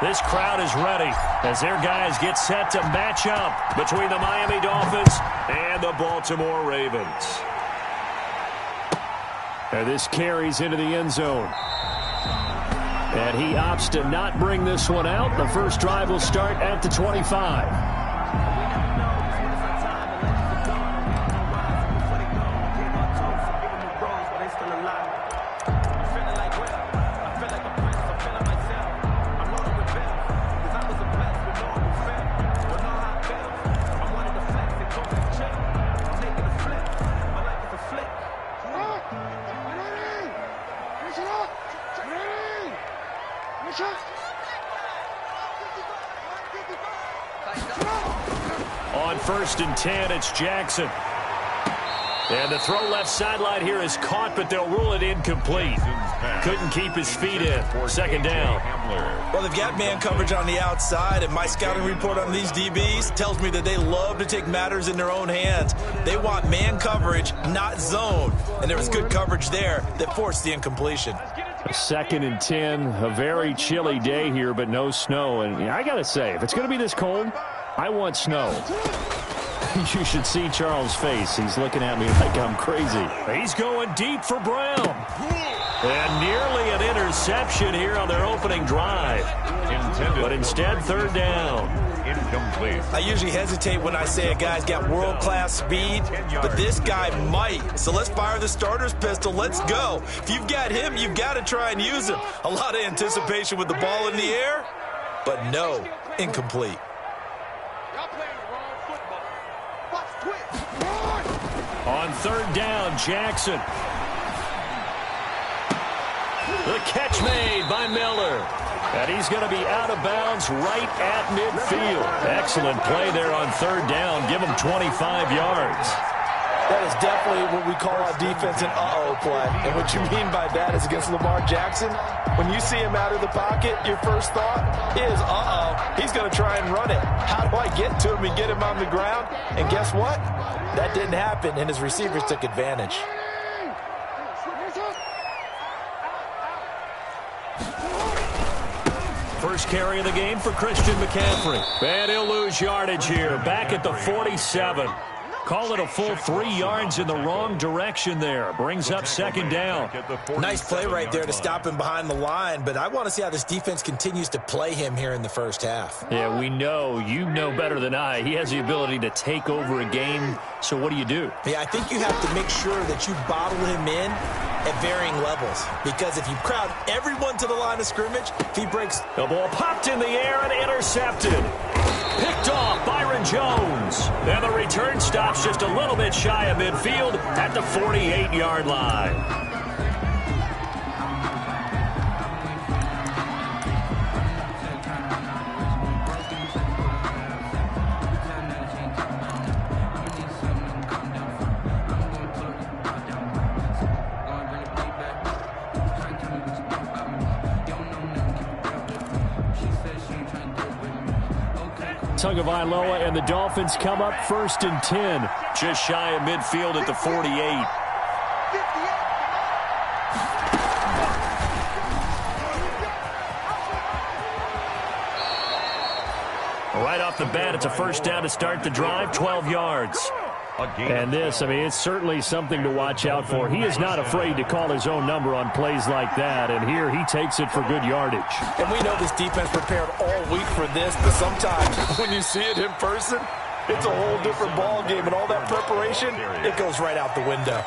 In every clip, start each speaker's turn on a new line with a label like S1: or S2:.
S1: This crowd is ready as their guys get set to match up between the Miami Dolphins and the Baltimore Ravens. And this carries into the end zone. And he opts to not bring this one out. The first drive will start at the 25. On 1st and 10, it's Jackson. And the throw left sideline here is caught, but they'll rule it incomplete. Couldn't keep his feet in. 2nd down.
S2: Well, they've got man coverage on the outside, and my scouting report on these DBs tells me that they love to take matters in their own hands. They want man coverage, not zone. And there was good coverage there that forced the incompletion.
S1: 2nd and 10, a very chilly day here, but no snow. And I got to say, if it's going to be this cold, I want snow. You should see Charles' face. He's looking at me like I'm crazy. He's going deep for Brown. And nearly an interception here on their opening drive. But instead, 3rd down.
S3: Incomplete.
S2: I usually hesitate when I say a guy's got world-class speed, but this guy might. So let's fire the starter's pistol. Let's go. If you've got him, you've got to try and use him. A lot of anticipation with the ball in the air, but no, incomplete.
S1: On 3rd down, Jackson. The catch made by Miller. And he's going to be out of bounds right at midfield. Excellent play there on 3rd down. Give him 25 yards.
S2: That is definitely what we call our defense an uh-oh play. And what you mean by that is against Lamar Jackson, when you see him out of the pocket, your first thought is, uh-oh, he's going to try and run it. How do I get to him and get him on the ground? And guess what? That didn't happen, and his receivers took advantage.
S1: First carry of the game for Christian McCaffrey. And he'll lose yardage here. Back at the 47. Call it a full 3 yards in the wrong direction there. Brings up 2nd down.
S2: Nice play right there to stop him behind the line, but I want to see how this defense continues to play him here in the first half.
S1: Yeah, we know. You know better than I. He has the ability to take over a game. So what do?
S2: Yeah, I think you have to make sure that you bottle him in at varying levels, because if you crowd everyone to the line of scrimmage, if he breaks...
S1: The ball popped in the air and intercepted. Picked off Byron Jones. And the return stops just a little bit shy of midfield at the 48-yard line. Tagovailoa and the Dolphins come up 1st and 10. Just shy of midfield at the 48. Right off the bat, it's a 1st down to start the drive, 12 yards. And this, I mean, it's certainly something to watch out for. He is not afraid to call his own number on plays like that, and here he takes it for good yardage.
S2: And we know this defense prepared all week for this, but sometimes when you see it in person, it's a whole different ball game, and all that preparation, it goes right out the window.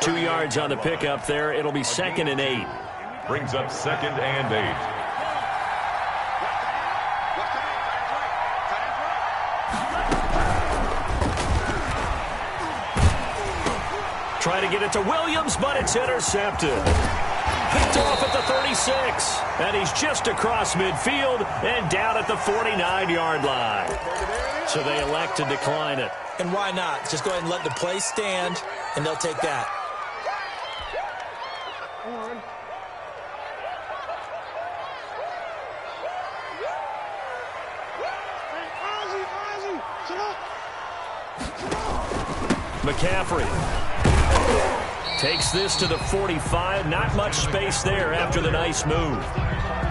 S1: 2 yards on the pickup there. It'll be 2nd and 8.
S3: Brings up 2nd and 8.
S1: Try to get it to Williams, but it's intercepted. Picked off at the 36. And he's just across midfield and down at the 49-yard line. So they elect to decline it.
S2: And why not? Just go ahead and let the play stand, and they'll take that.
S1: McCaffrey Takes this to the 45. Not much space there after the nice move.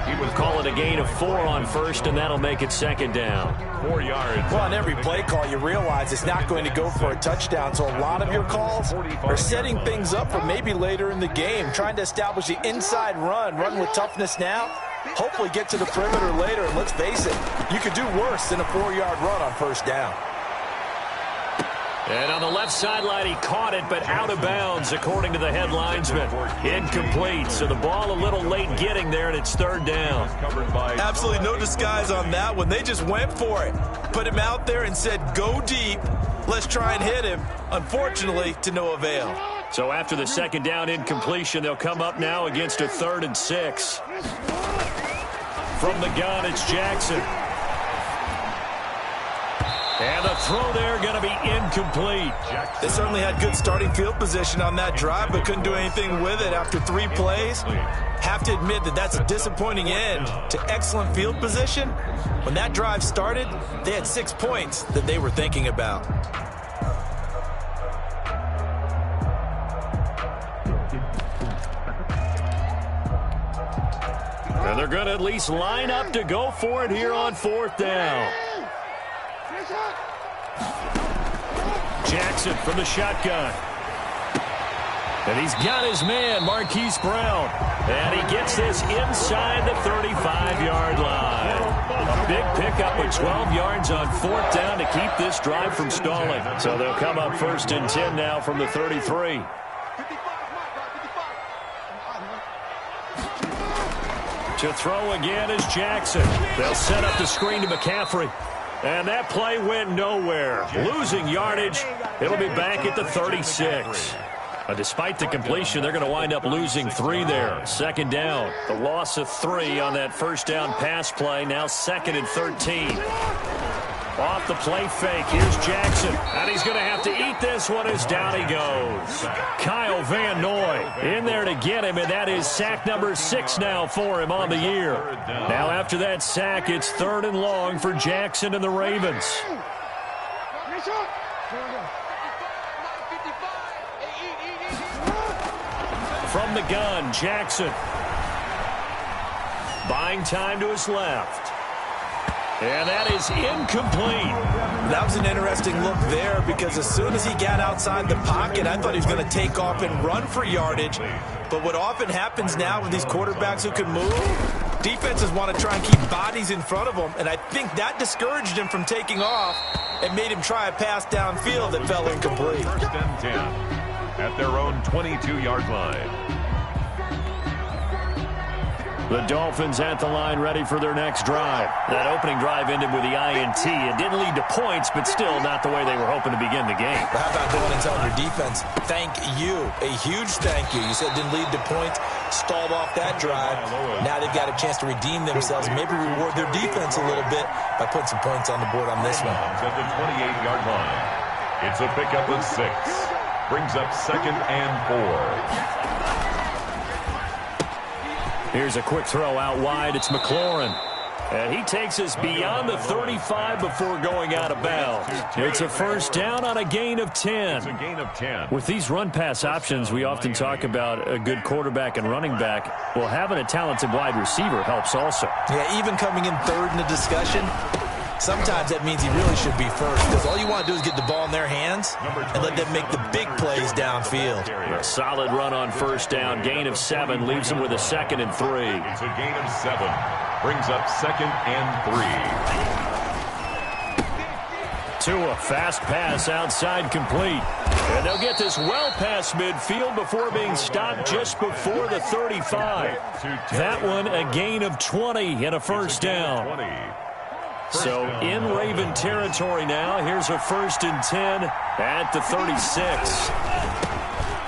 S1: He would call it a gain of 4 on first, and that'll make it second down.
S3: 4 yards.
S2: Well, on every play call, you realize it's not going to go for a touchdown, so a lot of your calls are setting things up for maybe later in the game, trying to establish the inside run with toughness now, hopefully get to the perimeter later, and let's face it, you could do worse than a 4-yard run on first down.
S1: And on the left sideline, he caught it, but out of bounds, according to the head linesman. Incomplete, so the ball a little late getting there, and it's third down.
S2: Absolutely no disguise on that one. They just went for it. Put him out there and said, go deep. Let's try and hit him. Unfortunately, to no avail.
S1: So after the second down incompletion, they'll come up now against a 3rd and 6. From the gun, it's Jackson. And the throw there going to be incomplete.
S2: They certainly had good starting field position on that drive, but couldn't do anything with it after 3 plays. Have to admit that that's a disappointing end to excellent field position. When that drive started, they had 6 points that they were thinking about.
S1: And they're going to at least line up to go for it here on 4th down. Jackson from the shotgun. And he's got his man, Marquise Brown. And he gets this inside the 35-yard line. A big pickup with 12 yards on 4th down to keep this drive from stalling. So they'll come up 1st and 10 now from the 33. To throw again is Jackson. They'll set up the screen to McCaffrey. And that play went nowhere. Losing yardage. It'll be back at the 36. Despite the completion, they're going to wind up losing 3 there. Second down. The loss of 3 on that first down pass play. Now 2nd and 13. Off the play fake. Here's Jackson. And he's going to have to eat this one as down he goes. Kyle Van Noy in there to get him, and that is sack number 6 now for him on the year. Now after that sack, it's 3rd and long for Jackson and the Ravens. From the gun, Jackson. Buying time to his left. And that is incomplete.
S2: That was an interesting look there because as soon as he got outside the pocket, I thought he was going to take off and run for yardage. But what often happens now with these quarterbacks who can move, defenses want to try and keep bodies in front of them, and I think that discouraged him from taking off and made him try a pass downfield that fell incomplete.
S3: 1st and 10 at their own 22-yard line.
S1: The Dolphins at the line ready for their next drive. That opening drive ended with the INT. It didn't lead to points, but still not the way they were hoping to begin the game.
S2: How about going and telling your defense, thank you, a huge thank you. You said it didn't lead to points, stalled off that drive. Now they've got a chance to redeem themselves, maybe reward their defense a little bit by putting some points on the board on this one.
S3: At the 28-yard line, it's a pickup of 6. Brings up 2nd and 4.
S1: Here's a quick throw out wide. It's McLaurin. And he takes us beyond the 35 before going out of bounds. It's a first down on a gain of 10.
S3: It's a gain of 10.
S1: With these run-pass options, we often talk about a good quarterback and running back. Well, having a talented wide receiver helps also.
S2: Yeah, even coming in 3rd in the discussion, sometimes that means he really should be first because all you want to do is get the ball in their hands and let them make the big plays downfield.
S1: A solid run on first down. Gain of 7 leaves him with a 2nd and 3.
S3: It's a gain of 7. Brings up 2nd and 3.
S1: To a fast pass outside complete. And they'll get this well past midfield before being stopped just before the 35. That one a gain of 20 and a first down. So in Raven territory now. Here's a 1st and 10 at the 36.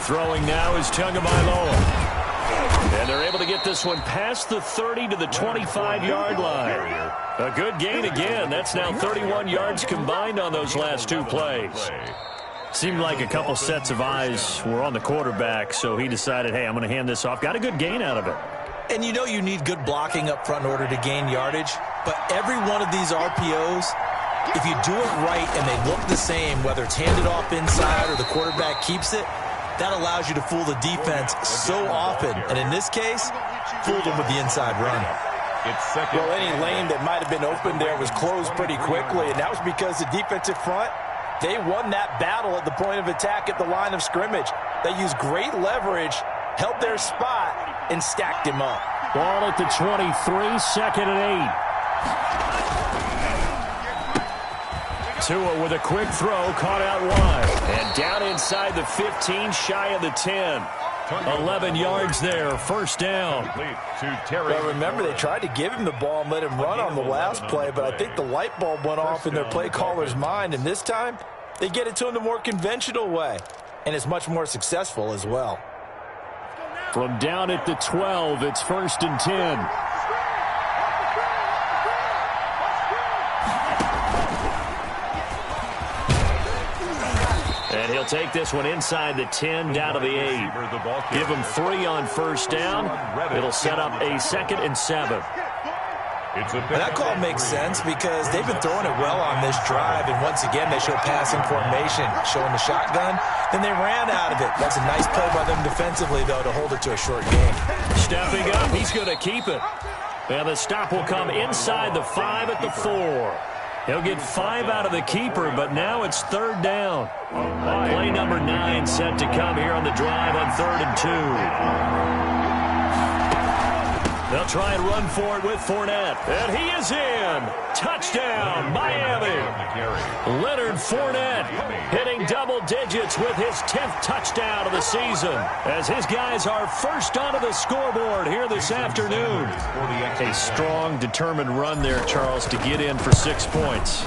S1: Throwing now is Tagovailoa. And they're able to get this one past the 30 to the 25-yard line. A good gain again. That's now 31 yards combined on those last 2 plays. Seemed like a couple sets of eyes were on the quarterback, so he decided, hey, I'm going to hand this off. Got a good gain out of it.
S2: And you know you need good blocking up front in order to gain yardage. But every one of these RPOs, if you do it right and they look the same, whether it's handed off inside or the quarterback keeps it, That allows you to fool the defense so often. And in this case, fooled them with the inside run.
S4: Well, any lane that might have been open there was closed pretty quickly, and that was because the defensive front, they won that battle at the point of attack at the line of scrimmage. They used great leverage, held their spot, and stacked him up.
S1: Ball at the 23, second and 8. Tua with a quick throw, caught out wide. And down inside the 15, shy of the 10. 11 yards there, first down.
S4: Well, remember, they tried to give him the ball and let him run on the last play, but I think the light bulb went off in their play caller's mind, and this time they get it to him the more conventional way, and it's much more successful as well.
S1: From down at the 12, it's first and 10. And he'll take this one inside the 10, down to the 8. Give him 3 on first down. It'll set up a 2nd and 7.
S2: And that call makes sense because they've been throwing it well on this drive, and once again they show passing formation, showing the shotgun. Then they ran out of it. That's a nice play by them defensively, though, to hold it to a short game.
S1: Stepping up, he's going to keep it. And the stop will come inside the 5 at the 4. He'll get 5 out of the keeper, but now it's 3rd down. Play number 9 set to come here on the drive on 3rd and 2. They'll try and run for it with Fournette. And he is in. Touchdown, Miami. Leonard Fournette hitting double digits with his 10th touchdown of the season as his guys are first onto the scoreboard here this afternoon. A strong, determined run there, Charles, to get in for 6 points.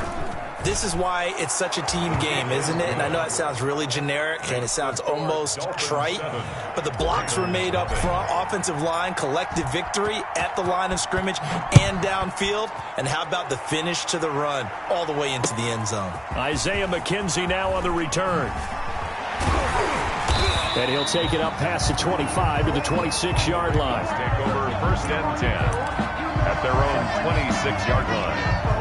S2: This is why it's such a team game, isn't it? And I know it sounds really generic and it sounds almost trite, but the blocks were made up front, offensive line, collective victory at the line of scrimmage and downfield. And how about the finish to the run all the way into the end zone?
S1: Isaiah McKenzie now on the return. And he'll take it up past the 25 to the 26-yard line.
S3: Take over 1st and 10 at their own 26-yard line.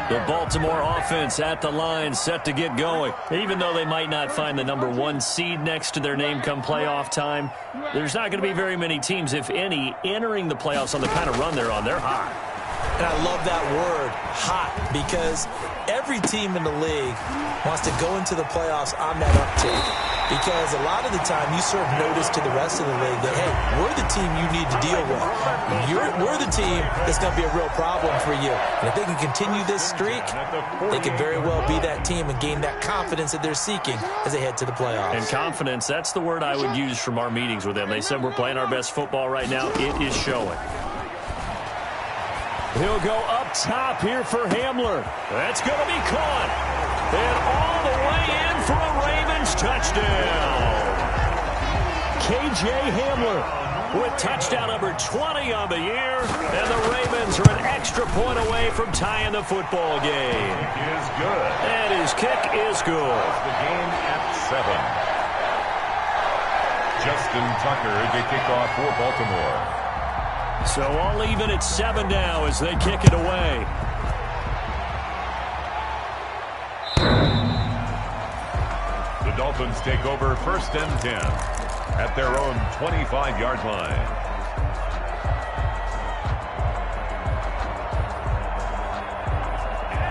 S1: The Baltimore offense at the line, set to get going. Even though they might not find the number 1 seed next to their name come playoff time, there's not going to be very many teams, if any, entering the playoffs on the kind of run they're on. They're hot.
S2: And I love that word, hot, because every team in the league wants to go into the playoffs on that uptick. Because a lot of the time you serve notice to the rest of the league that, hey, we're the team you need to deal with. We're the team that's going to be a real problem for you. And if they can continue this streak, they could very well be that team and gain that confidence that they're seeking as they head to the playoffs.
S1: And confidence, that's the word I would use from our meetings with them. They said we're playing our best football right now. It is showing. He'll go up top here for Hamler. That's going to be caught. And all the way in for a Ravens touchdown. K.J. Hamler with touchdown number 20 on the year. And the Ravens are an extra point away from tying the football game.
S3: Kick is good.
S1: And his kick is good.
S3: The game at 7. Justin Tucker to kick off for Baltimore.
S1: So all even at 7 now as they kick it away.
S3: The Dolphins take over 1st and 10 at their own 25-yard line.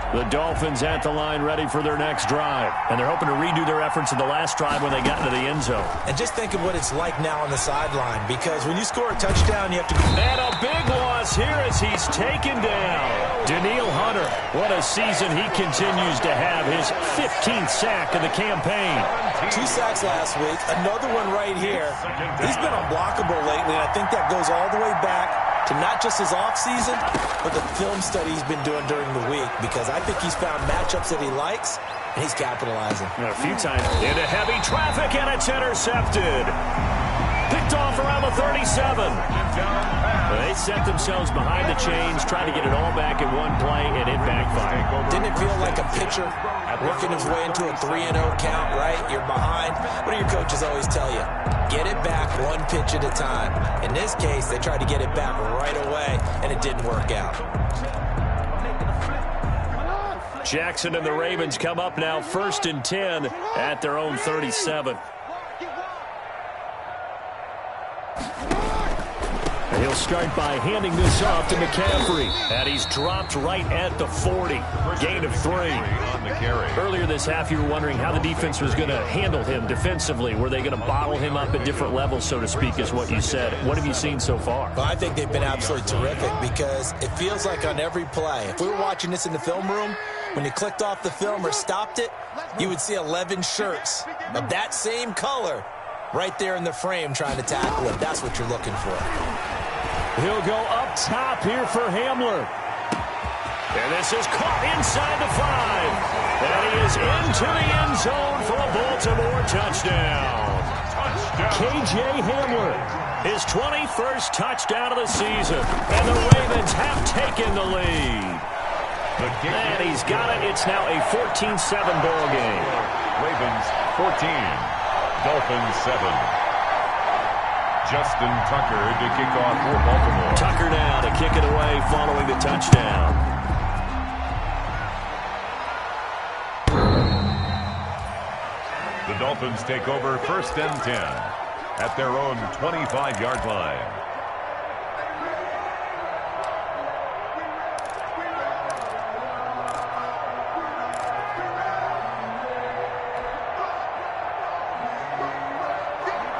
S1: The Dolphins at the line ready for their next drive. And they're hoping to redo their efforts in the last drive when they got into the end zone.
S2: And just think of what it's like now on the sideline, because when you score a touchdown, you have to...
S1: And a big loss here as he's taken down. Daniil Hunter, what a season he continues to have. His 15th sack of the campaign.
S2: 2 sacks last week, another one right here. He's been unblockable lately, and I think that goes all the way back to not just his offseason, but the film study he's been doing during the week, because I think he's found matchups that he likes, and he's capitalizing.
S1: A few times into heavy traffic, and it's intercepted. Picked off around the 37. They set themselves behind the chains, trying to get it all back in one play, and it backfired.
S2: Didn't it feel like a pitcher working his way into a 3-0 count, right? You're behind. What do your coaches always tell you? Get it back one pitch at a time. In this case, they tried to get it back right away, and it didn't work out.
S1: Jackson and the Ravens come up now 1st and 10 at their own 37. He'll start by handing this off to McCaffrey. And he's dropped right at the 40. Gain of 3. Earlier this half, you were wondering how the defense was going to handle him defensively. Were they going to bottle him up at different levels, so to speak, is what you said. What have you seen so far?
S4: Well, I think they've been absolutely terrific because it feels like on every play, if we were watching this in the film room, when you clicked off the film or stopped it, you would see 11 shirts of that same color right there in the frame trying to tackle it. That's what you're looking for.
S1: He'll go up top here for Hamler. And this is caught inside the 5. And he is into the end zone for a Baltimore touchdown. K.J. Hamler, his 21st touchdown of the season. And the Ravens have taken the lead. And he's got it. It's now a 14-7 ball game.
S3: Ravens 14, Dolphins 7. Justin Tucker to kick off for Baltimore.
S1: Tucker now to kick it away following the touchdown.
S3: The Dolphins take over 1st and 10 at their own 25-yard line.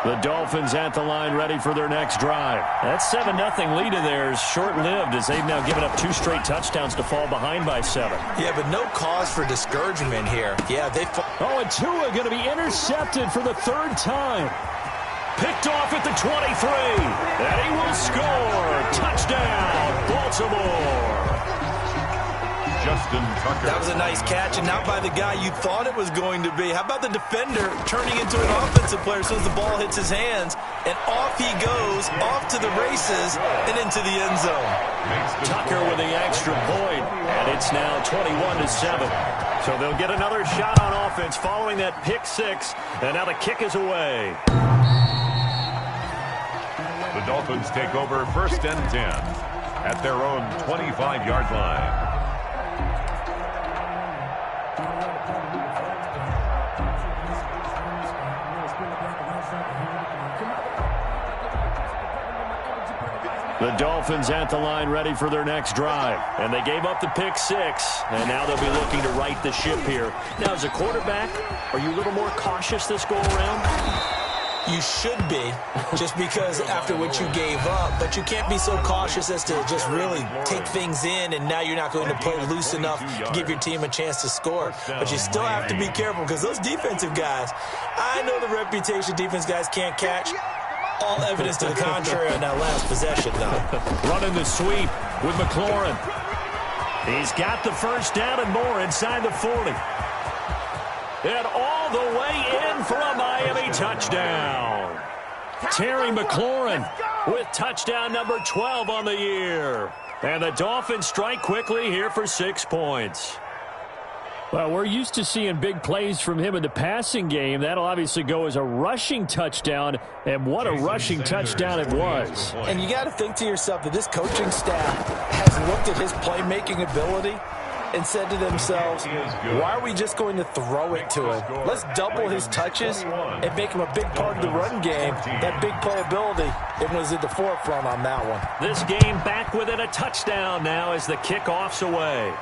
S1: The Dolphins at the line ready for their next drive. That 7-0 lead of theirs short-lived as they've now given up 2 straight touchdowns to fall behind by 7.
S4: Yeah, but no cause for discouragement here. Yeah, they...
S1: Oh, and Tua going to be intercepted for the 3rd time. Picked off at the 23. And he will score. Touchdown, Baltimore.
S3: Justin Tucker.
S4: That was a nice catch, and not by the guy you thought it was going to be. How about the defender turning into an offensive player as soon as the ball hits his hands, and off he goes, off to the races, and into the end zone.
S1: Tucker with the extra point, and it's now 21-7. So they'll get another shot on offense following that pick 6, and now the kick is away.
S3: The Dolphins take over 1st and 10 at their own 25-yard line.
S1: The Dolphins at the line ready for their next drive. And they gave up the pick 6, and now they'll be looking to right the ship here. Now, as a quarterback, are you a little more cautious this go-around?
S4: You should be, just because after what you gave up, but you can't be so cautious as to just really take things in, and now you're not going to play loose enough to give your team a chance to score. But you still have to be careful because those defensive guys, I know the reputation defense guys can't catch. All evidence to the contrary on that last possession, though.
S1: Running the sweep with McLaurin. He's got the 1st down and more inside the 40. And all the way in for a Miami touchdown. Terry McLaurin with touchdown number 12 on the year. And the Dolphins strike quickly here for 6 points. Well, we're used to seeing big plays from him in the passing game. That'll obviously go as a rushing touchdown, and what a rushing touchdown it was.
S4: And you got to think to yourself that this coaching staff has looked at his playmaking ability and said to themselves, why are we just going to throw it to him? Let's double his touches and make him a big part of the run game. That big playability, it was at the forefront on that one.
S1: This game back within a touchdown now as the kickoff's away.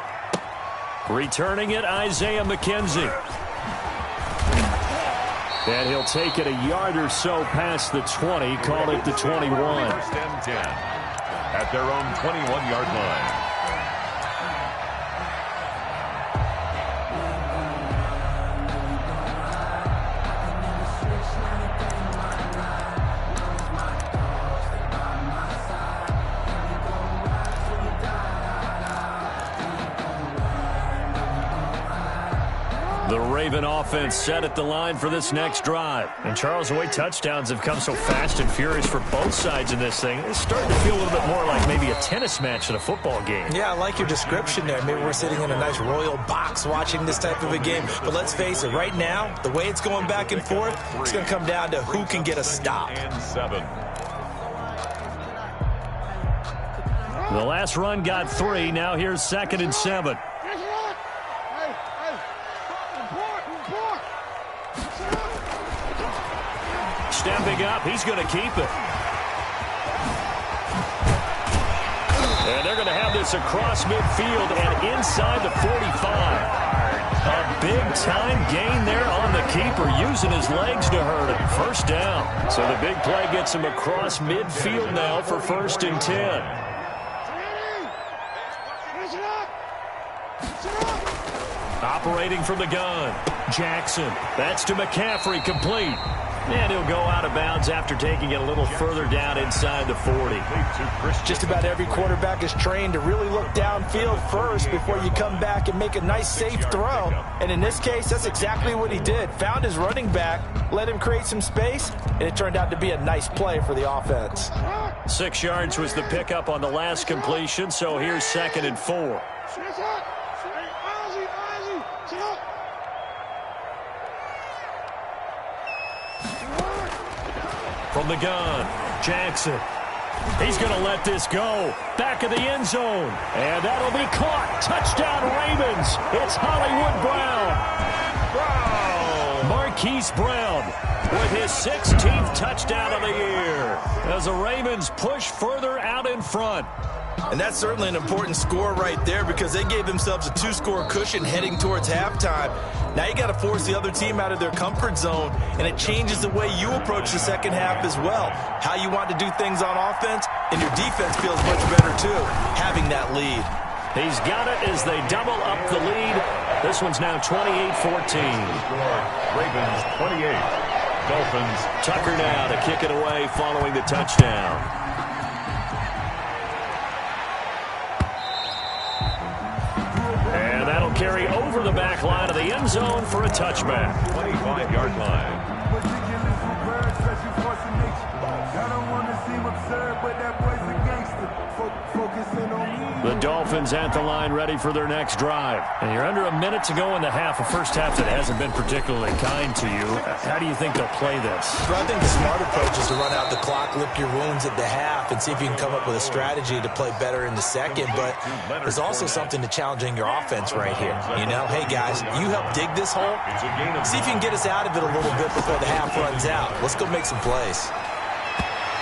S1: Returning it, Isaiah McKenzie. And he'll take it a yard or so past the 20, call it the 21.
S3: 1st and 10 at their own 21-yard line.
S1: The Raven offense set at the line for this next drive. And Charles, the way touchdowns have come so fast and furious for both sides in this thing, it's starting to feel a little bit more like maybe a tennis match than a football game.
S4: Yeah, I like your description there. Maybe we're sitting in a nice royal box watching this type of a game. But let's face it, right now, the way it's going back and forth, it's going to come down to who can get a stop.
S3: And 7.
S1: The last run got 3. Now here's 2nd and 7. stepping up. He's going to keep it. And they're going to have this across midfield and inside the 45. A big-time gain there on the keeper, using his legs to hurt him. First down. So the big play gets him across midfield now for 1st and 10. Operating from the gun. Jackson. That's to McCaffrey, complete. And he'll go out of bounds after taking it a little further down inside the 40.
S4: Just about every quarterback is trained to really look downfield first before you come back and make a nice, safe throw. And in this case, that's exactly what he did. Found his running back, let him create some space, and it turned out to be a nice play for the offense.
S1: 6 yards was the pickup on the last completion, so here's 2nd and 4. From the gun, Jackson. He's going to let this go. Back of the end zone. And that'll be caught. Touchdown, Ravens. It's Hollywood Brown. Marquise Brown with his 16th touchdown of the year as the Ravens push further out in front.
S4: And that's certainly an important score right there because they gave themselves a 2-score cushion heading towards halftime. Now you got to force the other team out of their comfort zone, and it changes the way you approach the second half as well. How you want to do things on offense, and your defense feels much better too, having that lead.
S1: He's got it as they double up the lead. This one's now 28-14.
S3: Ravens 28. Dolphins.
S1: Tucker now to kick it away following the touchdown. Carry over the back line of the end zone for a touchback.
S3: 25-yard line.
S1: The Dolphins at the line ready for their next drive. And you're under a minute to go in the half, a first half that hasn't been particularly kind to you. How do you think they'll play this?
S4: Well, I think the smart approach is to run out the clock, lick your wounds at the half, and see if you can come up with a strategy to play better in the second. But there's also something to challenging your offense right here. You know, hey, guys, you help dig this hole. See if you can get us out of it a little bit before the half runs out. Let's go make some plays.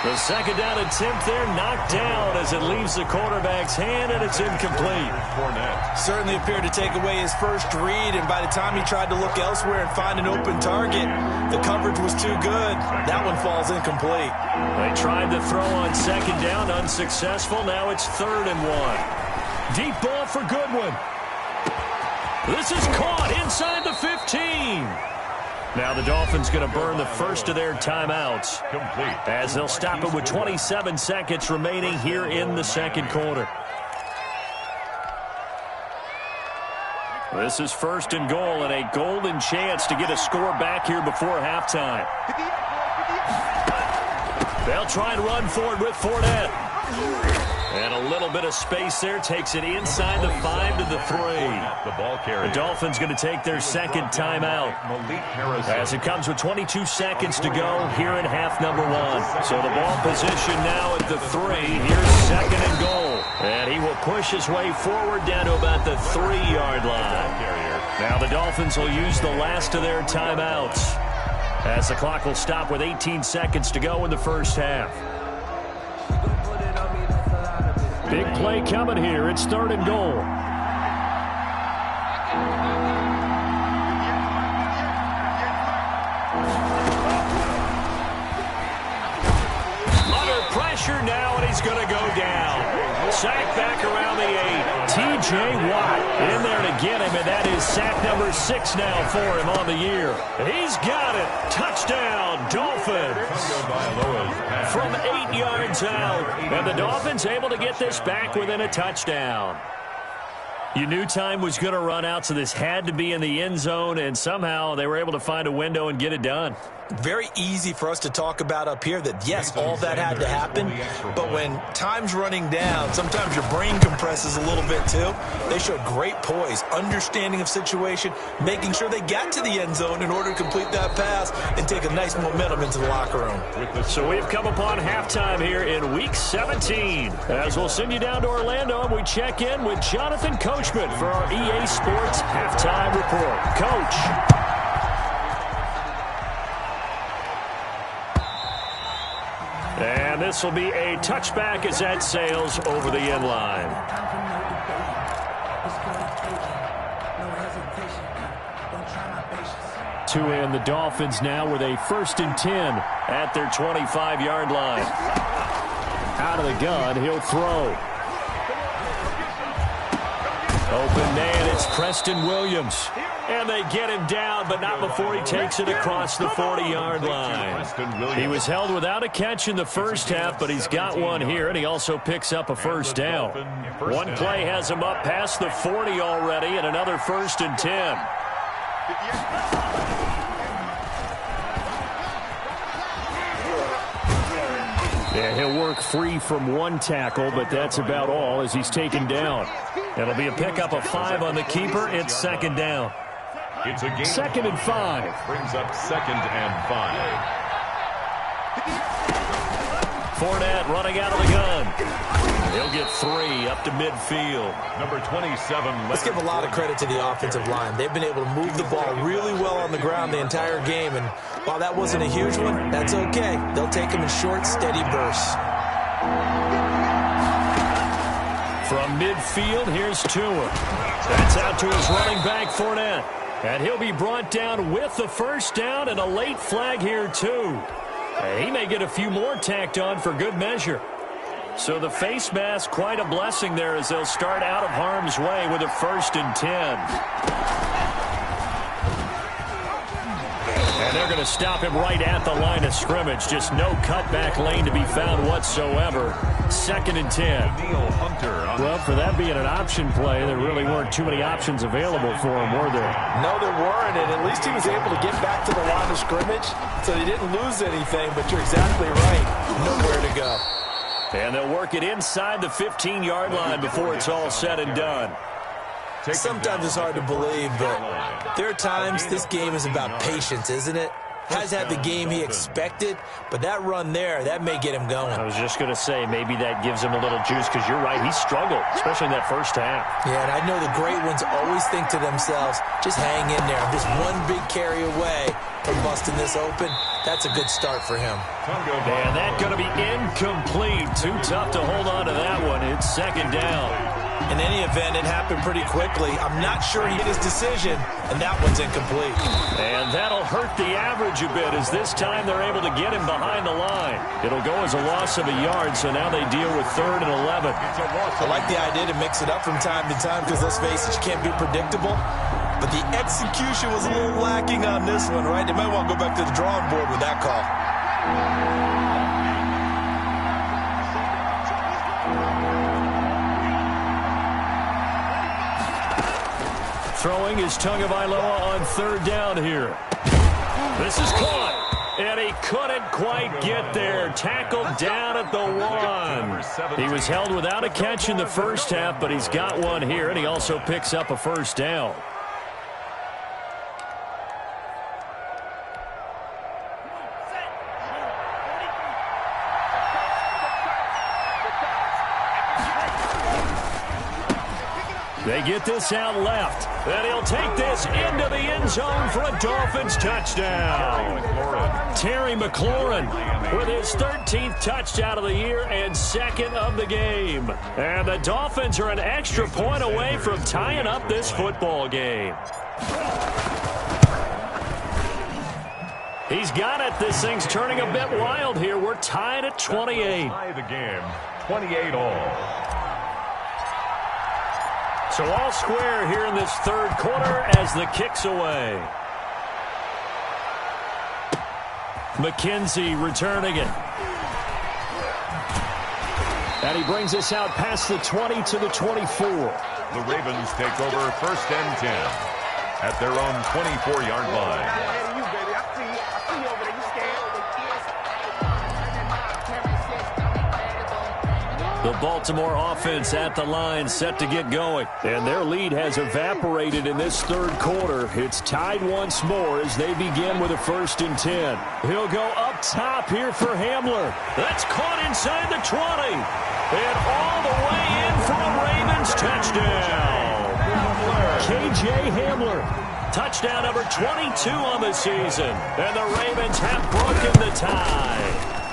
S1: The second down attempt there knocked down as it leaves the quarterback's hand, and it's incomplete.
S4: Certainly appeared to take away his first read, and by the time he tried to look elsewhere and find an open target, the coverage was too good. That one falls incomplete.
S1: They tried to throw on second down, unsuccessful. Now it's 3rd and 1. Deep ball for Goodwin. This is caught inside the 15. Now the Dolphins going to burn the first of their timeouts as they'll stop it with 27 seconds remaining here in the second quarter. This is 1st and goal and a golden chance to get a score back here before halftime. They'll try and run forward with Fournette. And a little bit of space there takes it inside the 5 to the 3. The Dolphins going to take their second timeout as it comes with 22 seconds to go here in half number 1. So the ball position now at the 3. Here's 2nd and goal. And he will push his way forward down to about the 3-yard line. Now the Dolphins will use the last of their timeouts as the clock will stop with 18 seconds to go in the first half. Big play coming here. It's 3rd and goal. Under pressure now, and he's going to go down. Sack back around the 8. T.J. Watt in there to get him, and that is sack number 6 now for him on the year. He's got it. Touchdown, Dolphins. From 8 yards out, and the Dolphins able to get this back within a touchdown. You knew time was going to run out, so this had to be in the end zone, and somehow they were able to find a window and get it done.
S4: Very easy for us to talk about up here that, yes, all that had to happen, but when time's running down, sometimes your brain compresses a little bit too. They showed great poise, understanding of situation, making sure they got to the end zone in order to complete that pass and take a nice momentum into the locker room.
S1: So we've come upon halftime here in Week 17. As we'll send you down to Orlando, and we check in with Jonathan Coachman for our EA Sports Halftime Report. Coach. this will be a touchback as that sails over the end line. Two in the Dolphins now with a 1st and 10 at their 25-yard line. Out of the gun, he'll throw. Open man, it's Preston Williams. And they get him down, but not before he takes it across the 40-yard line. He was held without a catch in the first half, but he's got one here, and he also picks up a first down. One play has him up past the 40 already, and another 1st and 10. Yeah, he'll work free from one tackle, but that's about all as he's taken down. It'll be a pickup of 5 on the keeper. It's 2nd down.
S3: It's a game
S1: 2nd and 5.
S3: Brings up 2nd and 5.
S1: Fournette running out of the gun. He'll get 3 up to midfield.
S3: Number 27.
S4: Let's give a lot of credit to the offensive line. They've been able to move the ball really well on the ground the entire game, and while that wasn't a huge one, that's okay. They'll take them in short, steady bursts.
S1: From midfield, here's Tua. That's out to his running back, Fournette. And he'll be brought down with the first down and a late flag here, too. He may get a few more tacked on for good measure. So the face mask, quite a blessing there as they'll start out of harm's way with a 1st and 10. And they're going to stop him right at the line of scrimmage. Just no cutback lane to be found whatsoever. 2nd and 10. Well, for that being an option play, there really weren't too many options available for him, were there?
S2: No, there weren't, and at least he was able to get back to the line of scrimmage, so he didn't lose anything, but you're exactly right. Nowhere to go.
S1: And they'll work it inside the 15-yard line before it's all said and done.
S4: Sometimes it's hard to believe, but there are times this game is about patience, isn't it? Has had the game he expected, but that run there, that may get him going.
S1: I was just going to say, maybe that gives him a little juice, because you're right, he struggled, especially in that first half.
S4: Yeah, and I know the great ones always think to themselves, just hang in there. I'm just one big carry away from busting this open. That's a good start for him.
S1: And that's going to be incomplete. Too tough to hold on to that one. It's 2nd down.
S4: In any event, it happened pretty quickly. I'm not sure he hit his decision, and that one's incomplete.
S1: And that'll hurt the average a bit, as this time they're able to get him behind the line. It'll go as a loss of a yard, so now they deal with 3rd and 11.
S4: I like the idea to mix it up from time to time, because let's face it, you can't be predictable. But the execution was a little lacking on this one, right? They might want to go back to the drawing board with that call.
S1: Throwing is Tagovailoa on 3rd down here. This is caught, and he couldn't quite get there. Tackled down at the 1. He was held without a catch in the first half, but he's got one here, and he also picks up a first down. They get this out left, and he'll take this into the end zone for a Dolphins touchdown. Terry McLaurin with his 13th touchdown of the year and 2nd of the game. And the Dolphins are an extra point away from tying up this football game. He's got it. This thing's turning a bit wild here. We're tied at 28.
S3: Tie the game, 28 all.
S1: So all square here in this 3rd quarter as the kick's away. McKenzie returning it. And he brings us out past the 20 to the 24.
S3: The Ravens take over 1st and 10 at their own 24-yard line.
S1: The Baltimore offense at the line, set to get going. And their lead has evaporated in this 3rd quarter. It's tied once more as they begin with a 1st and 10. He'll go up top here for Hamler. That's caught inside the 20. And all the way in for a Ravens touchdown. K.J. Hamler. Touchdown number 22 on the season. And the Ravens have broken the tie.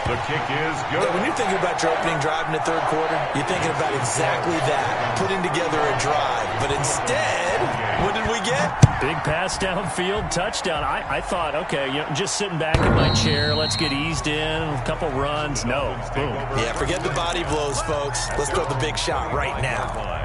S3: The kick is good.
S4: Yeah, when you're thinking about your opening drive in the third quarter, you're thinking about exactly that, putting together a drive. But instead, what did we get?
S1: Big pass downfield, touchdown. I thought, okay, just sitting back in my chair, let's get eased in, a couple runs. No, boom.
S4: Yeah, forget the body blows, folks. Let's throw the big shot right now.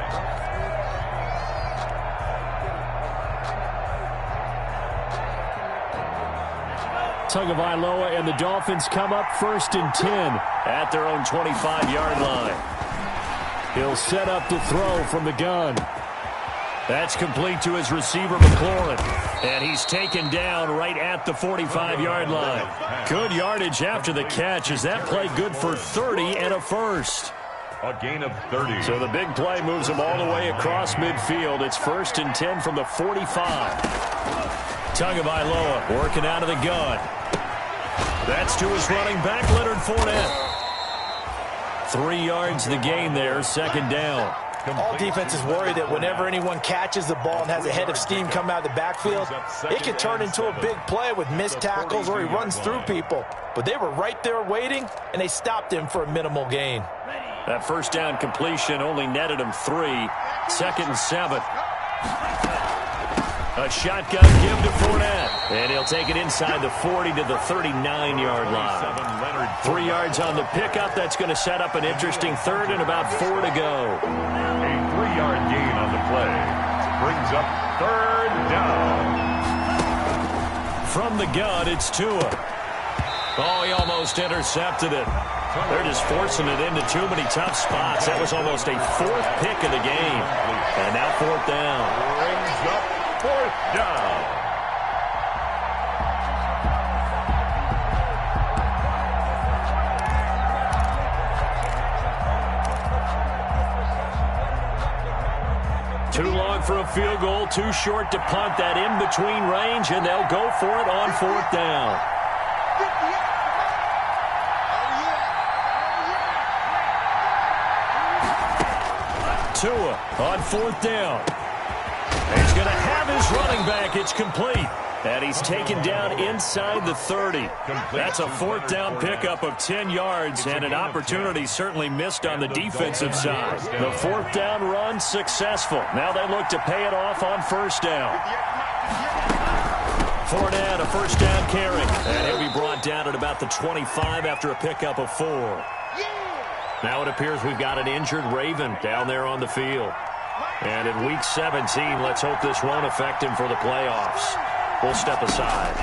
S1: Tagovailoa and the Dolphins come up 1st and 10 at their own 25-yard line. He'll set up to throw from the gun. That's complete to his receiver, McLaurin. And he's taken down right at the 45-yard line. Good yardage after the catch as that play good for 30 and a first.
S3: A gain of 30.
S1: So the big play moves him all the way across midfield. It's 1st and 10 from the 45. Tagovailoa working out of the gun. That's to his running back, Leonard Fournette. 3 yards the gain there, 2nd down.
S4: All defenses worry that whenever anyone catches the ball and has a head of steam come out of the backfield, it can turn into a big play with missed tackles or he runs through people. But they were right there waiting, and they stopped him for a minimal gain.
S1: That first down completion only netted him 3. 2nd and 7. A shotgun give to Fournette. And he'll take it inside the 40 to the 39-yard line. 3 yards on the pickup. That's going to set up an interesting 3rd and about 4 to go.
S3: A 3-yard gain on the play. Brings up 3rd down.
S1: From the gun, it's Tua. Oh, he almost intercepted it. They're just forcing it into too many tough spots. That was almost a 4th pick of the game. And now 4th down.
S3: Brings up 4th down.
S1: Too long for a field goal, too short to punt. That in-between range, and they'll go for it on 4th down. Tua on 4th down. He's going to have his running back. It's complete. And he's taken down inside the 30. That's a 4th down pickup of 10 yards and an opportunity certainly missed on the defensive side. The 4th down run successful. Now they look to pay it off on 1st down. Fournette, a 1st down carry. And he'll be brought down at about the 25 after a pickup of 4. Now it appears we've got an injured Raven down there on the field. And in Week 17, let's hope this won't affect him for the playoffs. We'll step aside.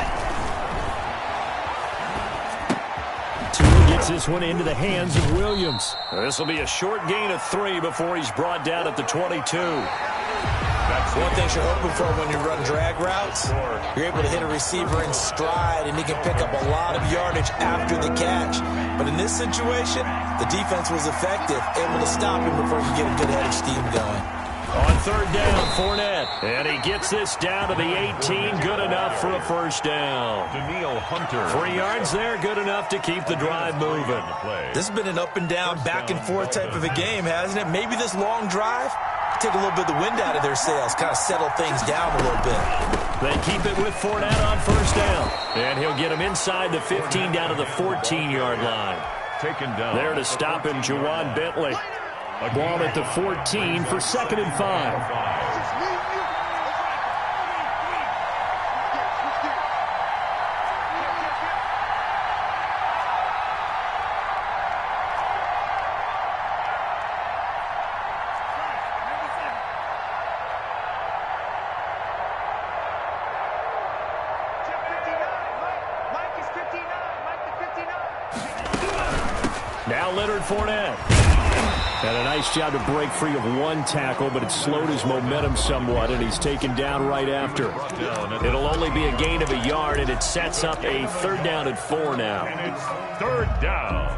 S1: Tua gets this one into the hands of Williams. This will be a short gain of 3 before he's brought down at the 22.
S4: That's one thing you're hoping for when you run drag routes. You're able to hit a receiver in stride, and he can pick up a lot of yardage after the catch. But in this situation, the defense was effective, able to stop him before he could get a good head of steam going.
S1: On 3rd down, Fournette. And he gets this down to the 18. Good enough for a 1st down.
S3: Daniil Hunter.
S1: 3 yards there. Good enough to keep the drive moving.
S4: This has been an up and down, back and forth type of a game, hasn't it? Maybe this long drive, take a little bit of the wind out of their sails, kind of settle things down a little bit.
S1: They keep it with Fournette on 1st down. And he'll get him inside the 15 down to the 14-yard line.
S3: Taken down.
S1: There to stop him, Juwan Bentley. Ball at the 14 for 2nd and 5. Now Leonard Fournette. And a nice job to break free of one tackle, but it slowed his momentum somewhat, and he's taken down right after. It'll only be a gain of a yard, and it sets up a 3rd down and 4 now.
S3: And it's 3rd down.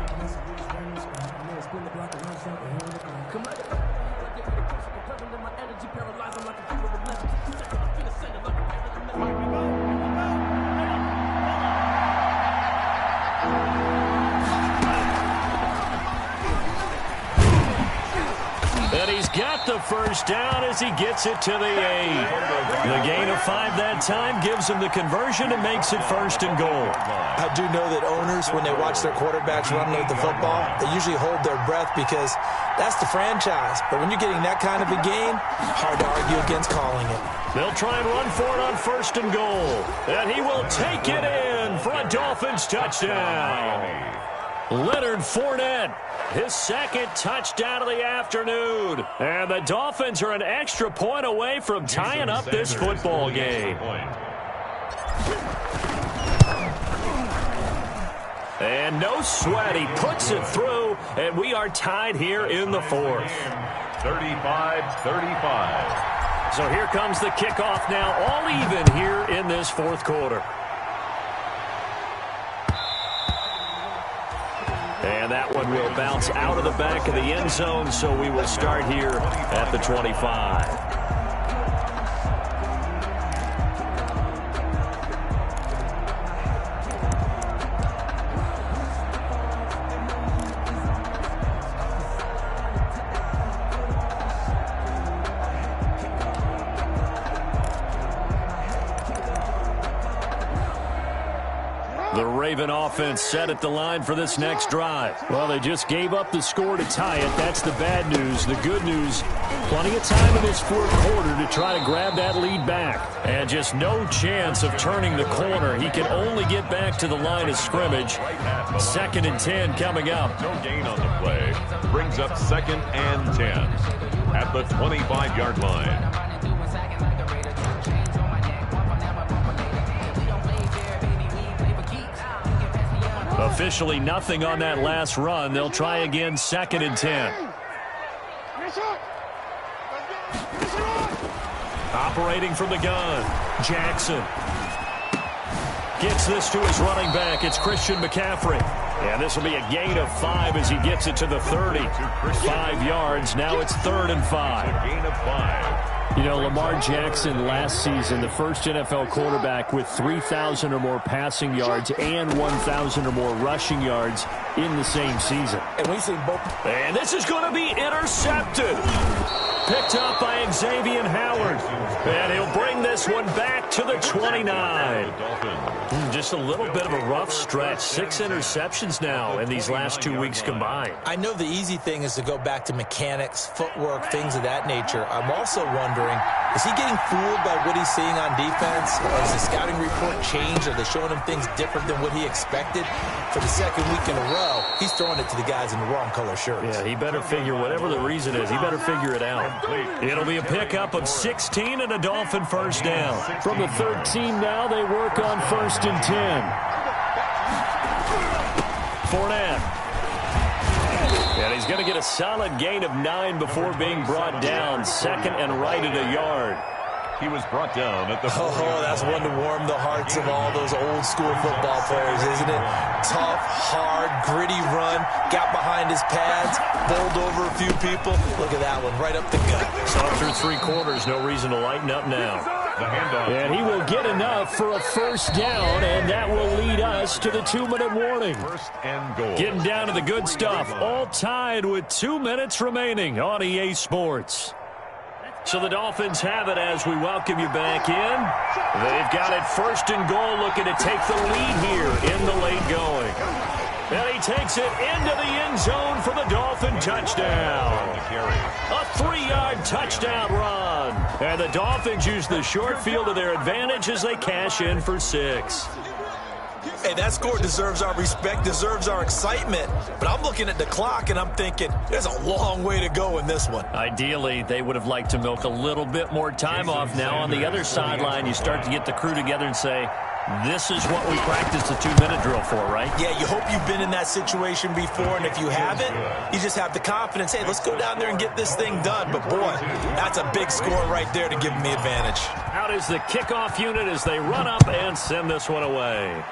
S1: And he's got the first down as he gets it to the 8. The gain of 5 that time gives him the conversion and makes it 1st and goal.
S4: I do know that owners, when they watch their quarterbacks run with the football, they usually hold their breath because that's the franchise. But when you're getting that kind of a game, hard to argue against calling it.
S1: They'll try and run for it on 1st and goal. And he will take it in for a Dolphins touchdown. Leonard Fournette, his 2nd touchdown of the afternoon. And the Dolphins are an extra point away from tying up this football game. And no sweat, he puts it through, and we are tied here in the 4th.
S3: 35-35.
S1: So here comes the kickoff now, all even here in this 4th quarter. And that one will bounce out of the back of the end zone, so we will start here at the 25. The Raven offense set at the line for this next drive. Well, they just gave up the score to tie it. That's the bad news. The good news, plenty of time in this 4th quarter to try to grab that lead back. And just no chance of turning the corner. He can only get back to the line of scrimmage. 2nd and 10 coming up.
S3: No gain on the play. Brings up 2nd and 10 at the 25-yard line.
S1: Officially nothing on that last run. They'll try again, 2nd and 10. Operating from the gun, Jackson. Gets this to his running back. It's Christian McCaffrey. And this will be a gain of 5 as he gets it to the 30. 5 yards. Now it's 3rd and 5.
S3: A gain of 5.
S1: You know, Lamar Jackson last season, the first NFL quarterback with 3,000 or more passing yards and 1,000 or more rushing yards in the same season.
S4: And we see both.
S1: And this is going to be intercepted. Picked up by Xavier Howard. And he'll bring this one back to the 29. Just a little bit of a rough stretch. 6 interceptions now in these last 2 weeks combined.
S4: I know the easy thing is to go back to mechanics, footwork, things of that nature. I'm also wondering, is he getting fooled by what he's seeing on defense? Or has the scouting report changed? Are they showing him things different than what he expected? For the 2nd week in a row, he's throwing it to the guys in the wrong color shirts.
S1: Yeah, he better figure, whatever the reason is, he better figure it out. It'll be a pickup of 16 and a Dolphin first down. From the 13 now, they work on 1st and 10. Fournette. And he's going to get a solid gain of 9 before being brought down. 2nd and right at a yard.
S3: He was brought down at the 40.
S4: Oh, that's one to warm the hearts of all those old school football players, isn't it? Tough, hard, gritty run, got behind his pads, bowled over a few people. Look at that one, right up the gut.
S1: So through 3 quarters, no reason to lighten up now.
S3: The handoff.
S1: And he will get enough for a first down, and that will lead us to the 2-minute warning.
S3: 1st and goal.
S1: Getting down to the good stuff, all tied with 2 minutes remaining on EA Sports. So the Dolphins have it as we welcome you back in. They've got it 1st and goal, looking to take the lead here in the late going. And he takes it into the end zone for the Dolphin touchdown. A 3-yard touchdown run. And the Dolphins use the short field to their advantage as they cash in for 6.
S4: Hey, that score deserves our respect, deserves our excitement. But I'm looking at the clock, and I'm thinking, there's a long way to go in this one.
S1: Ideally, they would have liked to milk a little bit more time off. Now on the other sideline, you start to get the crew together and say, this is what we practiced the 2-minute drill for, right?
S4: Yeah, you hope you've been in that situation before, and if you haven't, you just have the confidence, hey, let's go down there and get this thing done. But, boy, that's a big score right there to give them the advantage.
S1: Out is the kickoff unit as they run up and send this one away.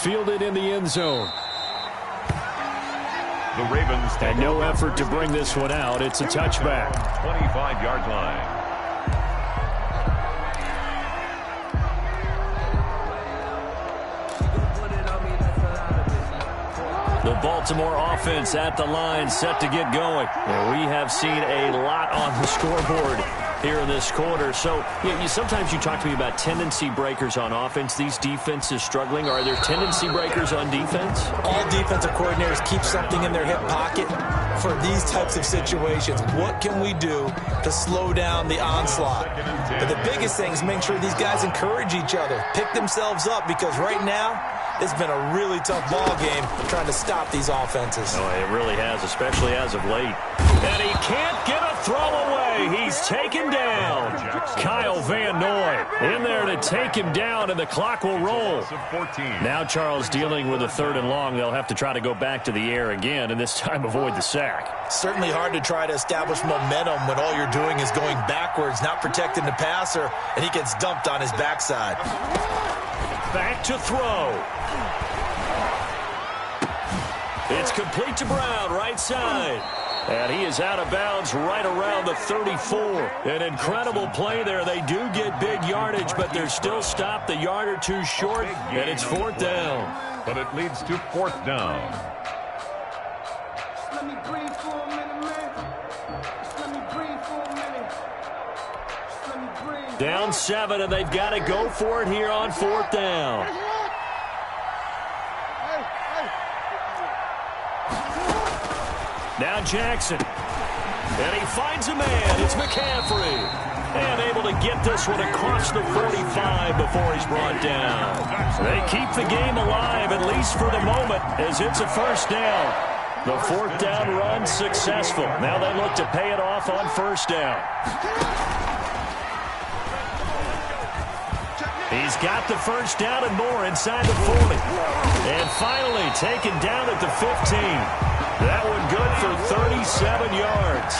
S1: Fielded in the end zone.
S3: The Ravens
S1: and no effort to bring this one out. It's a touchback.
S3: 25-yard line.
S1: The Baltimore offense at the line, set to get going. And we have seen a lot on the scoreboard here in this quarter. So sometimes you talk to me about tendency breakers on offense. These defenses struggling. Are there tendency breakers on defense?
S4: All defensive coordinators keep something in their hip pocket for these types of situations. What can we do to slow down the onslaught? But the biggest thing is make sure these guys encourage each other, pick themselves up, because right now it's been a really tough ball game trying to stop these offenses.
S1: Oh, it really has, especially as of late. And he can't get a throw away. He's taken down. Kyle Van Noy in there to take him down, and the clock will roll. Now Charles dealing with a 3rd and long. They'll have to try to go back to the air again, and this time avoid the sack.
S4: Certainly hard to try to establish momentum when all you're doing is going backwards, not protecting the passer, and he gets dumped on his backside.
S1: Back to throw. It's complete to Brown, right side. And he is out of bounds right around the 34. An incredible play there. They do get big yardage, but they're still stopped a yard or two short, and it's 4th down.
S3: But it leads to 4th down.
S5: Just let me breathe for a minute, man. Just let me breathe for a minute. Just let me breathe.
S1: Down 7, and they've got to go for it here on 4th down. Now Jackson. And he finds a man. It's McCaffrey. And able to get this one across the 45 before he's brought down. They keep the game alive, at least for the moment, as it's a 1st down. The 4th down run successful. Now they look to pay it off on 1st down. He's got the 1st down and more inside the 40. And finally taken down at the 15. That one good for 37 yards.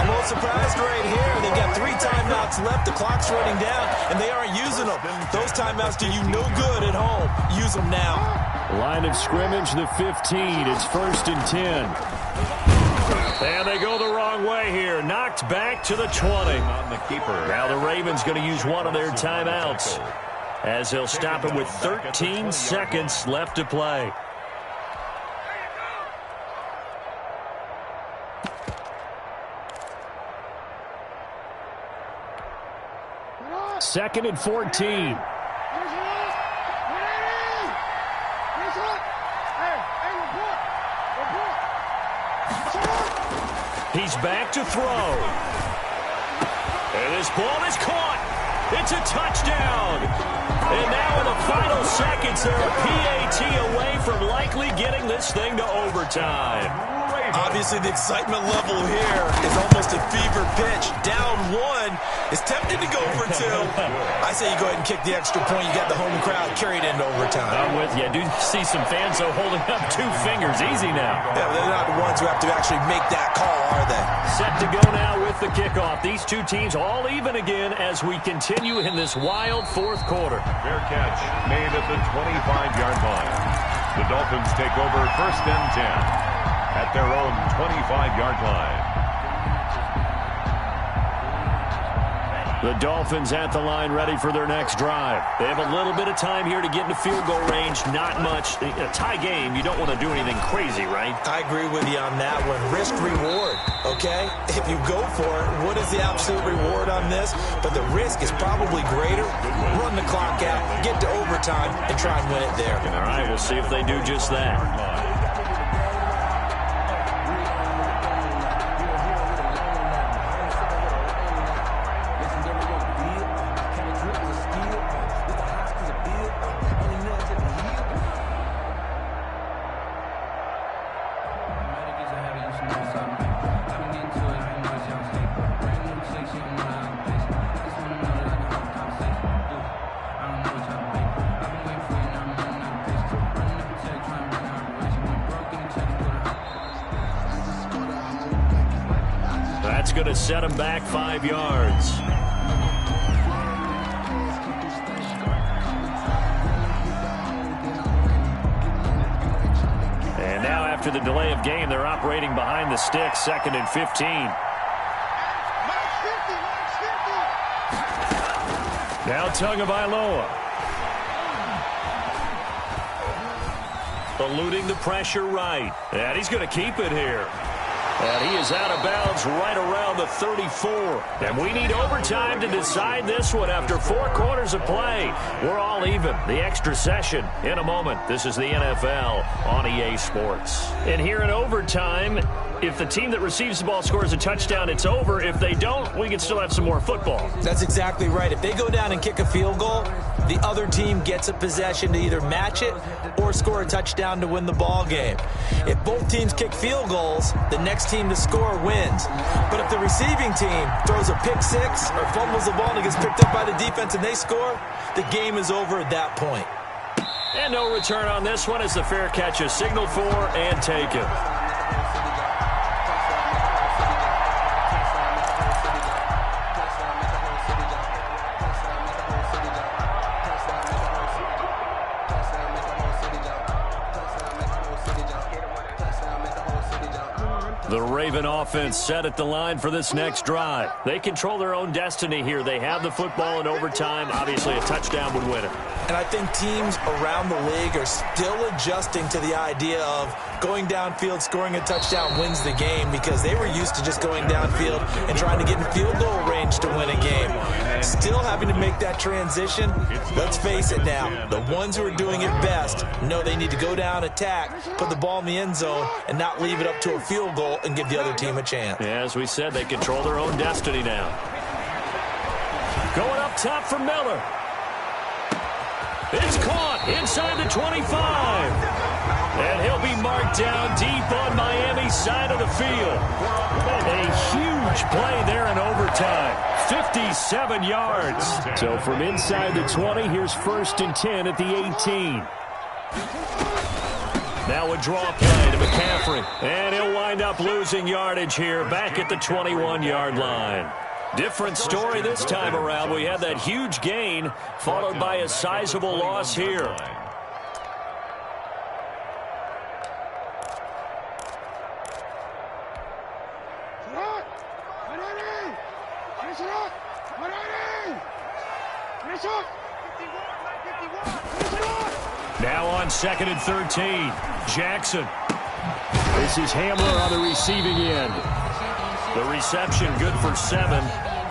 S4: I'm a little surprised right here. They've got 3 timeouts left. The clock's running down, and they aren't using them. Those timeouts do you no good at home. Use them now.
S1: Line of scrimmage, the 15. It's 1st and 10. And they go the wrong way here. Knocked back to the 20. Now the Ravens going to use one of their timeouts, as they'll stop it with 13 seconds left to play. Second and 14. He's back to throw. And this ball is caught. It's a touchdown. And now in the final seconds, they're a PAT away from likely getting this thing to overtime.
S4: Obviously, the excitement level here is almost a fever pitch. Down 1 is tempted to go for 2. I say you go ahead and kick the extra point. You got the home crowd carried into overtime.
S1: I'm with you. I do see some fans, though, holding up 2 fingers. Easy now.
S4: Yeah, but they're not the ones who have to actually make that call, are they?
S1: Set to go now with the kickoff. These 2 teams all even again as we continue in this wild 4th quarter.
S3: Fair catch made at the 25-yard line. The Dolphins take over 1st and 10. At their own 25-yard line.
S1: The Dolphins at the line ready for their next drive. They have a little bit of time here to get into field goal range. Not much. A tie game, you don't want to do anything crazy, right?
S4: I agree with you on that one. Risk reward, okay? If you go for it, what is the absolute reward on this? But the risk is probably greater. Run the clock out, get to overtime, and try and win it there.
S1: All right, we'll see if they do just that. That's going to set him back 5 yards. And now after the delay of game, they're operating behind the sticks, 2nd and 15. Now Tagovailoa. eluding the pressure right. And he's going to keep it here. And he is out of bounds right around the 34. And we need overtime to decide this one after 4 quarters of play. We're all even. The extra session in a moment. This is the NFL on EA Sports. And here in overtime, if the team that receives the ball scores a touchdown, it's over. If they don't, we can still have some more football.
S4: That's exactly right. If they go down and kick a field goal, the other team gets a possession to either match it or score a touchdown to win the ball game. If both teams kick field goals, the next team to score wins. But if the receiving team throws a pick six or fumbles the ball and it gets picked up by the defense and they score, the game is over at that point.
S1: And no return on this one as the fair catch is signaled for and taken. The Raven offense set at the line for this next drive. They control their own destiny here. They have the football in overtime. Obviously, a touchdown would win it.
S4: And I think teams around the league are still adjusting to the idea of going downfield, scoring a touchdown wins the game, because they were used to just going downfield and trying to get in field goal range to win a game. Still having to make that transition. Let's face it now, the ones who are doing it best know they need to go down, attack, put the ball in the end zone, and not leave it up to a field goal and give the other team a chance.
S1: Yeah, as we said, they control their own destiny now. Going up top for Miller. It's caught inside the 25. And he'll be marked down deep on Miami's side of the field. A huge play there in overtime. 57 yards. So from inside the 20, here's 1st and 10 at the 18. Now a draw play to McCaffrey. And he'll wind up losing yardage here back at the 21-yard line. Different story this time around. We had that huge gain followed by a sizable loss here. Now on 2nd and 13, Jackson. This is Hamler on the receiving end. The reception good for 7.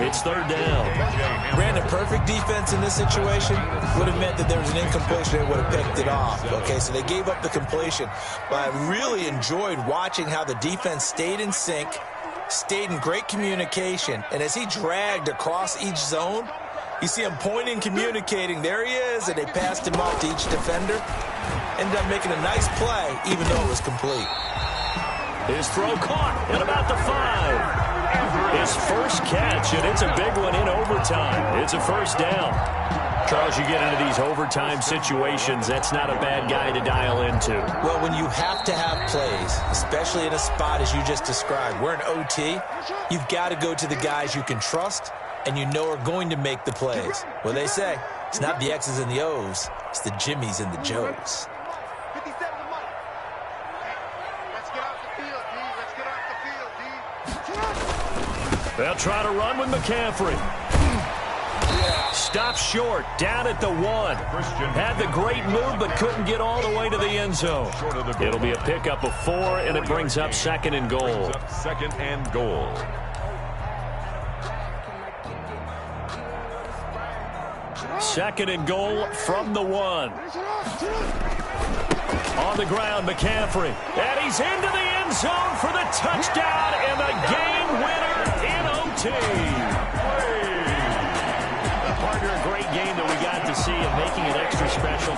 S1: It's 3rd down.
S4: Brandon, perfect defense in this situation would have meant that there was an incompletion. They would have picked it off. Okay, so they gave up the completion. But I really enjoyed watching how the defense stayed in sync, stayed in great communication. And as he dragged across each zone, you see him pointing, communicating. There he is, and they passed him off to each defender. Ended up making a nice play, even though it was complete.
S1: His throw caught at about the 5. His first catch, and it's a big one in overtime. It's a 1st down. Charles, you get into these overtime situations, that's not a bad guy to dial into.
S4: Well, when you have to have plays, especially in a spot as you just described, we're in OT, you've got to go to the guys you can trust and you know are going to make the plays. Well, they say it's not the X's and the O's, it's the Jimmys and the Joes.
S1: They'll try to run with McCaffrey. Stopped short, down at the 1. Had the great move, but couldn't get all the way to the end zone. It'll be a pickup of 4, and it brings up 2nd and goal.
S3: 2nd and goal.
S1: Second and goal from the 1. On the ground, McCaffrey. And he's into the end zone for the touchdown and the game winner in OT. Partner, a great game that we got to see and making it extra special.